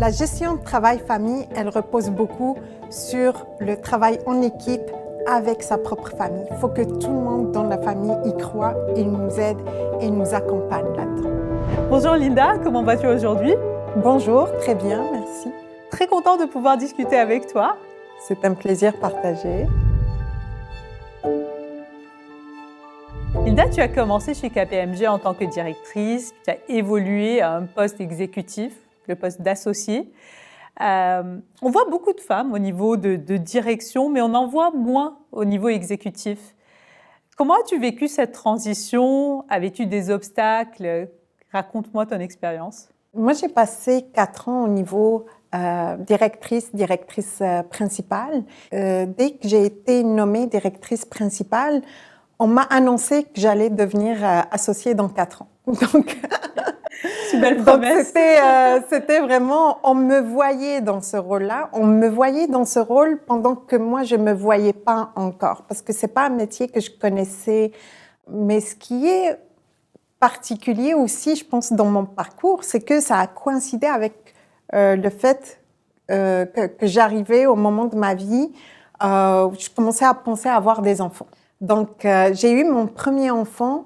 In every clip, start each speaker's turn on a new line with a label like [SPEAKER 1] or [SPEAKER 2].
[SPEAKER 1] La gestion de travail-famille, elle repose beaucoup sur le travail en équipe avec sa propre famille. Il faut que tout le monde dans la famille y croit et nous aide et nous accompagne là-dedans.
[SPEAKER 2] Bonjour Linda, comment vas-tu aujourd'hui?
[SPEAKER 1] Bonjour, très bien, merci.
[SPEAKER 2] Très content de pouvoir discuter avec toi.
[SPEAKER 1] C'est un plaisir partagé.
[SPEAKER 2] Linda, tu as commencé chez KPMG en tant que directrice, puis tu as évolué à un poste exécutif, le poste d'associé. On voit beaucoup de femmes au niveau de direction, mais on en voit moins au niveau exécutif. Comment as-tu vécu cette transition? Avais-tu des obstacles? Raconte-moi ton expérience.
[SPEAKER 1] Moi, j'ai passé 4 ans au niveau directrice principale. Dès que j'ai été nommée directrice principale, on m'a annoncé que j'allais devenir associée dans 4 ans. Donc,
[SPEAKER 2] c'est une belle promesse.
[SPEAKER 1] C'était vraiment, on me voyait dans ce rôle-là. On me voyait dans ce rôle pendant que moi, je ne me voyais pas encore. Parce que ce n'est pas un métier que je connaissais. Mais ce qui est particulier aussi, je pense, dans mon parcours, c'est que ça a coïncidé avec le fait que j'arrivais au moment de ma vie où je commençais à penser à avoir des enfants. Donc, j'ai eu mon premier enfant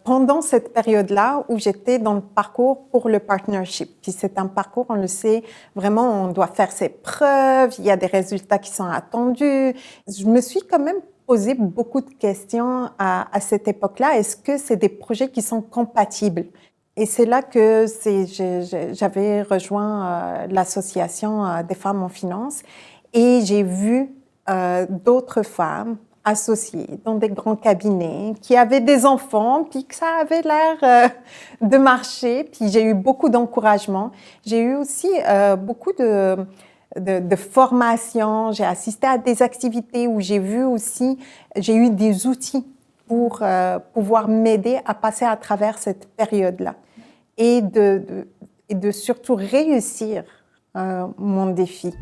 [SPEAKER 1] pendant cette période-là où j'étais dans le parcours pour le partnership. Puis c'est un parcours, on le sait, vraiment, on doit faire ses preuves, il y a des résultats qui sont attendus. Je me suis quand même posé beaucoup de questions à cette époque-là. Est-ce que c'est des projets qui sont compatibles? Et c'est là que j'avais rejoint l'association des femmes en finance et j'ai vu d'autres femmes associées dans des grands cabinets qui avaient des enfants, puis que ça avait l'air de marcher. Puis j'ai eu beaucoup d'encouragement. J'ai eu aussi beaucoup de formation. J'ai assisté à des activités où j'ai eu des outils pour pouvoir m'aider à passer à travers cette période-là et de surtout réussir mon défi.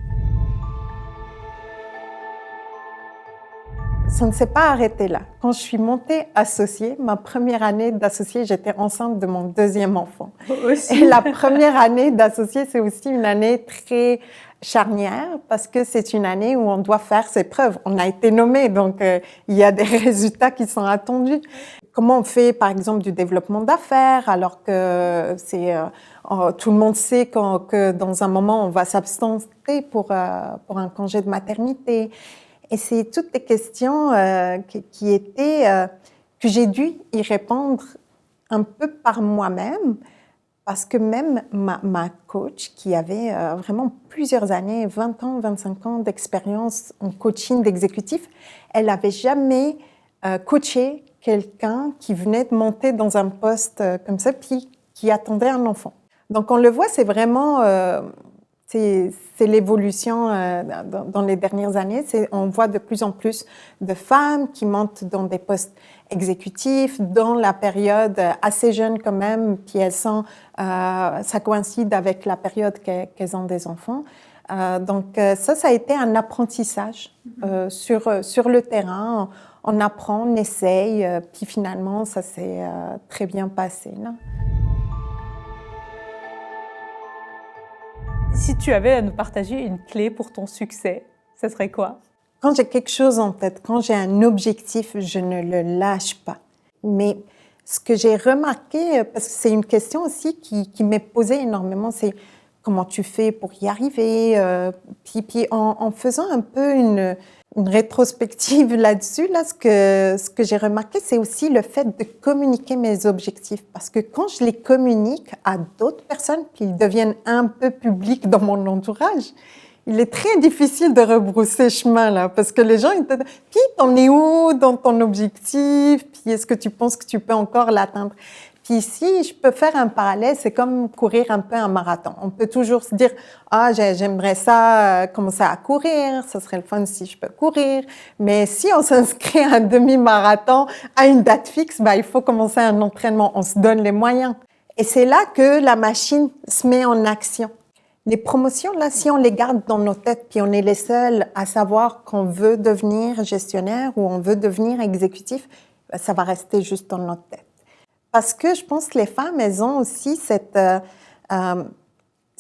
[SPEAKER 1] Ça ne s'est pas arrêté là. Quand je suis montée associée, ma première année d'associée, j'étais enceinte de mon deuxième enfant.
[SPEAKER 2] Aussi.
[SPEAKER 1] Et la première année d'associée, c'est aussi une année très charnière parce que c'est une année où on doit faire ses preuves. On a été nommé, donc il y a des résultats qui sont attendus. Comment on fait, par exemple, du développement d'affaires alors que tout le monde sait que dans un moment, on va s'absenter pour un congé de maternité. Et c'est toutes des questions que j'ai dû y répondre un peu par moi-même, parce que même ma coach, qui avait vraiment plusieurs années, 20 ans, 25 ans d'expérience en coaching d'exécutif, elle n'avait jamais coaché quelqu'un qui venait de monter dans un poste comme ça, puis qui attendait un enfant. Donc on le voit, c'est vraiment... C'est l'évolution dans les dernières années. On voit de plus en plus de femmes qui montent dans des postes exécutifs, dans la période assez jeune quand même, puis ça coïncide avec la période qu'elles ont des enfants. Donc ça a été un apprentissage sur le terrain. On apprend, on essaye, puis finalement, ça s'est très bien passé, là.
[SPEAKER 2] Si tu avais à nous partager une clé pour ton succès, ça serait quoi?
[SPEAKER 1] Quand j'ai quelque chose en tête, quand j'ai un objectif, je ne le lâche pas. Mais ce que j'ai remarqué, parce que c'est une question aussi qui m'est posée énormément, c'est comment tu fais pour y arriver. Puis en faisant un peu une rétrospective là-dessus, ce que j'ai remarqué, c'est aussi le fait de communiquer mes objectifs. Parce que quand je les communique à d'autres personnes, puis ils deviennent un peu publics dans mon entourage, il est très difficile de rebrousser chemin, là, parce que les gens, ils te disent « Puis, t'en es où dans ton objectif? Puis, est-ce que tu penses que tu peux encore l'atteindre? » Puis ici, je peux faire un parallèle, c'est comme courir un peu un marathon. On peut toujours se dire « Ah, j'aimerais ça commencer à courir, ça serait le fun si je peux courir. » Mais si on s'inscrit à un demi-marathon à une date fixe, il faut commencer un entraînement, on se donne les moyens. Et c'est là que la machine se met en action. Les promotions, là, si on les garde dans nos têtes, puis on est les seuls à savoir qu'on veut devenir gestionnaire ou on veut devenir exécutif, ça va rester juste dans notre tête. Parce que je pense que les femmes, elles ont aussi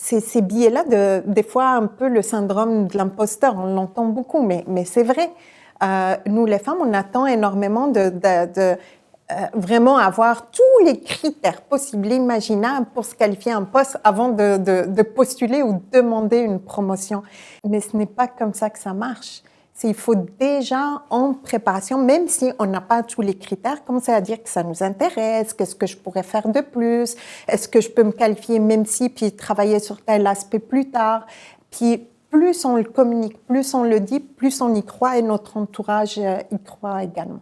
[SPEAKER 1] ces biais-là, des fois un peu le syndrome de l'imposteur, on l'entend beaucoup, mais c'est vrai. Nous, les femmes, on attend énormément de vraiment avoir tous les critères possibles, imaginables pour se qualifier à un poste avant de postuler ou demander une promotion. Mais ce n'est pas comme ça que ça marche. Il faut déjà, en préparation, même si on n'a pas tous les critères, commencer à dire que ça nous intéresse, qu'est-ce que je pourrais faire de plus, est-ce que je peux me qualifier même si, puis travailler sur tel aspect plus tard. Puis plus on le communique, plus on le dit, plus on y croit et notre entourage y croit également.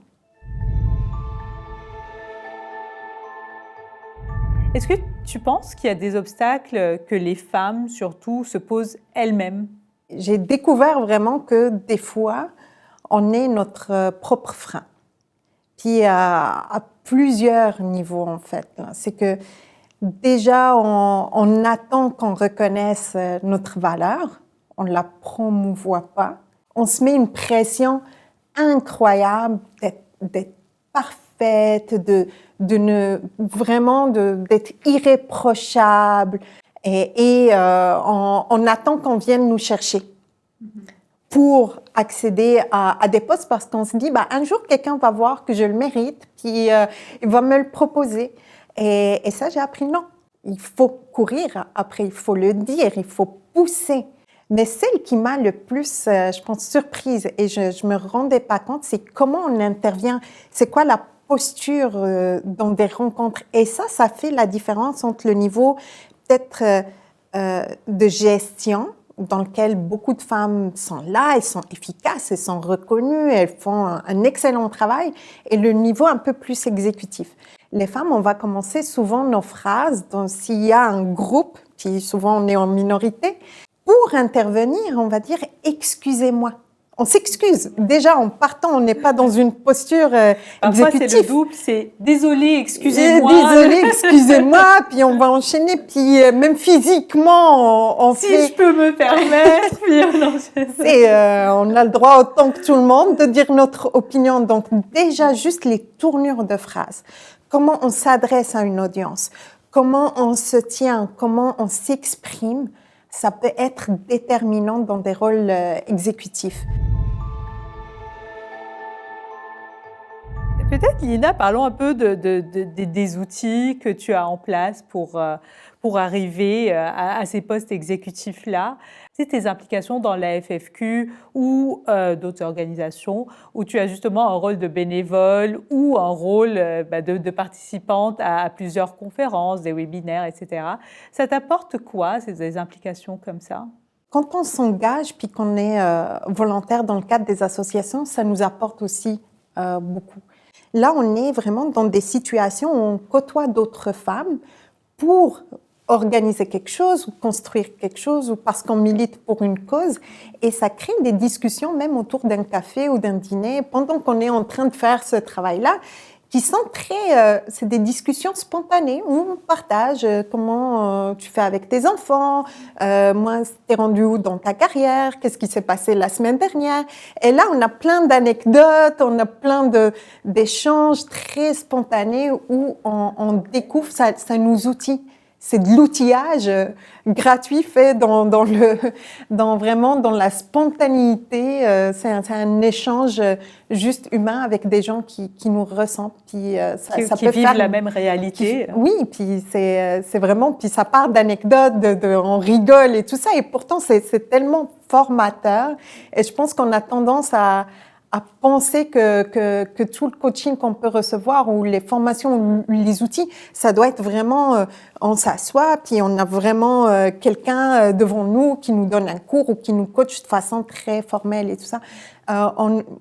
[SPEAKER 2] Est-ce que tu penses qu'il y a des obstacles que les femmes, surtout, se posent elles-mêmes?
[SPEAKER 1] J'ai découvert vraiment que des fois, on est notre propre frein. Puis à plusieurs niveaux, en fait. C'est que déjà, on attend qu'on reconnaisse notre valeur. On ne la promouvoit pas. On se met une pression incroyable d'être parfaite, d'être irréprochable. Et on attend qu'on vienne nous chercher pour accéder à des postes parce qu'on se dit, un jour, quelqu'un va voir que je le mérite, puis il va me le proposer. Et ça, j'ai appris non. Il faut courir après, il faut le dire, il faut pousser. Mais celle qui m'a le plus, je pense, surprise, et je ne me rendais pas compte, c'est comment on intervient. C'est quoi la posture dans des rencontres. Et ça fait la différence entre le niveau peut-être de gestion, dans lequel beaucoup de femmes sont là, elles sont efficaces, elles sont reconnues, elles font un excellent travail, et le niveau un peu plus exécutif. Les femmes, on va commencer souvent nos phrases, s'il y a un groupe, puis souvent on est en minorité, pour intervenir, on va dire « excusez-moi ». On s'excuse. Déjà, en partant, on n'est pas dans une posture
[SPEAKER 2] Parfois,
[SPEAKER 1] exécutive.
[SPEAKER 2] c'est le double, c'est « désolé, excusez-moi ».
[SPEAKER 1] Désolé, excusez-moi, puis on va enchaîner, puis même physiquement, on
[SPEAKER 2] si
[SPEAKER 1] fait...
[SPEAKER 2] je peux me permettre, puis
[SPEAKER 1] on a le droit, autant que tout le monde, de dire notre opinion. Donc, déjà, juste les tournures de phrases. Comment on s'adresse à une audience, comment on se tient, comment on s'exprime, ça peut être déterminant dans des rôles exécutifs.
[SPEAKER 2] Peut-être, Lina, parlons un peu des outils que tu as en place pour arriver à ces postes exécutifs-là. C'est tes implications dans la FFQ ou d'autres organisations où tu as justement un rôle de bénévole ou un rôle de participante à plusieurs conférences, des webinaires, etc. Ça t'apporte quoi, ces implications comme ça?
[SPEAKER 1] Quand on s'engage puis qu'on est volontaire dans le cadre des associations, ça nous apporte aussi beaucoup. Là, on est vraiment dans des situations où on côtoie d'autres femmes pour organiser quelque chose ou construire quelque chose ou parce qu'on milite pour une cause. Et ça crée des discussions même autour d'un café ou d'un dîner pendant qu'on est en train de faire ce travail-là qui sont c'est des discussions spontanées où on partage comment tu fais avec tes enfants, moi, t'es rendu où dans ta carrière, qu'est-ce qui s'est passé la semaine dernière. Et là, on a plein d'anecdotes, on a plein d'échanges très spontanés où on découvre, ça nous outille. C'est de l'outillage gratuit fait vraiment dans la spontanéité. C'est un échange juste humain avec des gens qui nous ressentent. Puis
[SPEAKER 2] qui vivent la même réalité.
[SPEAKER 1] Oui, puis c'est vraiment, puis ça part d'anecdotes, on rigole et tout ça. Et pourtant, c'est tellement formateur. Et je pense qu'on a tendance à penser que tout le coaching qu'on peut recevoir ou les formations ou les outils, ça doit être vraiment, on s'assoit puis on a vraiment quelqu'un devant nous qui nous donne un cours ou qui nous coach de façon très formelle et tout ça.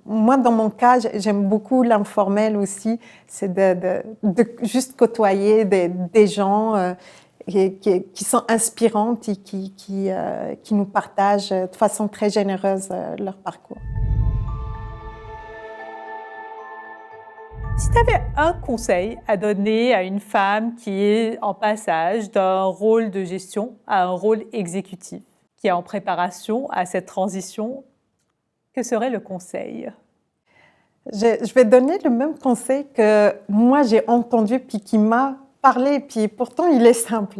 [SPEAKER 1] Moi, dans mon cas, j'aime beaucoup l'informel aussi, c'est de juste côtoyer des gens qui sont inspirants et qui nous partagent de façon très généreuse leur parcours.
[SPEAKER 2] Si tu avais un conseil à donner à une femme qui est en passage d'un rôle de gestion à un rôle exécutif, qui est en préparation à cette transition, que serait le conseil?
[SPEAKER 1] Je vais donner le même conseil que moi j'ai entendu puis qui m'a parlé, puis pourtant il est simple.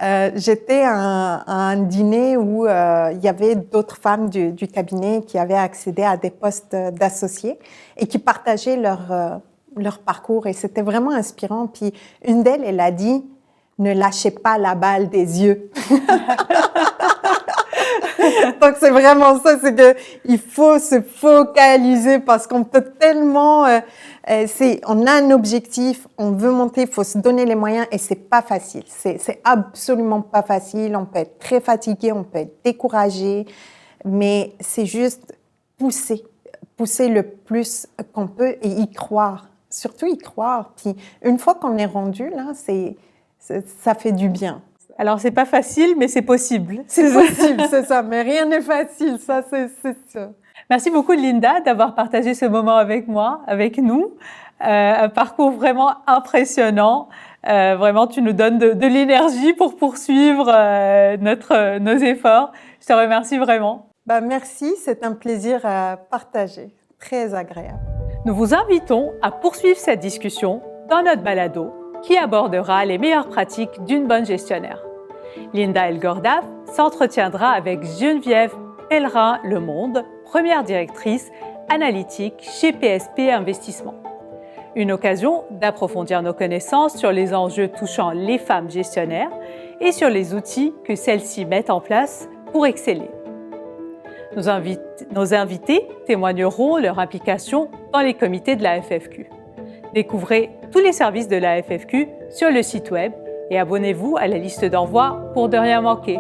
[SPEAKER 1] J'étais à un dîner où il y avait d'autres femmes du cabinet qui avaient accédé à des postes d'associés et qui partageaient leur parcours. Et c'était vraiment inspirant. Puis une d'elles, elle a dit, ne lâchez pas la balle des yeux. Donc, c'est vraiment ça, c'est que il faut se focaliser parce qu'on peut tellement, on a un objectif, on veut monter, il faut se donner les moyens et c'est pas facile. C'est absolument pas facile. On peut être très fatigué, on peut être découragé, mais c'est juste pousser le plus qu'on peut et y croire. Surtout y croire. Puis, une fois qu'on est rendu, là, ça fait du bien.
[SPEAKER 2] Alors, c'est pas facile, mais c'est possible.
[SPEAKER 1] C'est possible, c'est ça. Mais rien n'est facile, ça, c'est ça.
[SPEAKER 2] Merci beaucoup, Linda, d'avoir partagé ce moment avec moi, avec nous. Un parcours vraiment impressionnant. Vraiment, tu nous donnes de l'énergie pour poursuivre nos efforts. Je te remercie vraiment.
[SPEAKER 1] Merci, c'est un plaisir à partager. Très agréable.
[SPEAKER 2] Nous vous invitons à poursuivre cette discussion dans notre balado qui abordera les meilleures pratiques d'une bonne gestionnaire. Linda Elgordaf s'entretiendra avec Geneviève Pellerin-Lemonde, première directrice analytique chez PSP Investissement. Une occasion d'approfondir nos connaissances sur les enjeux touchant les femmes gestionnaires et sur les outils que celles-ci mettent en place pour exceller. Nos invités témoigneront leur implication dans les comités de la FFQ. Découvrez tous les services de la FFQ sur le site web et abonnez-vous à la liste d'envoi pour ne rien manquer.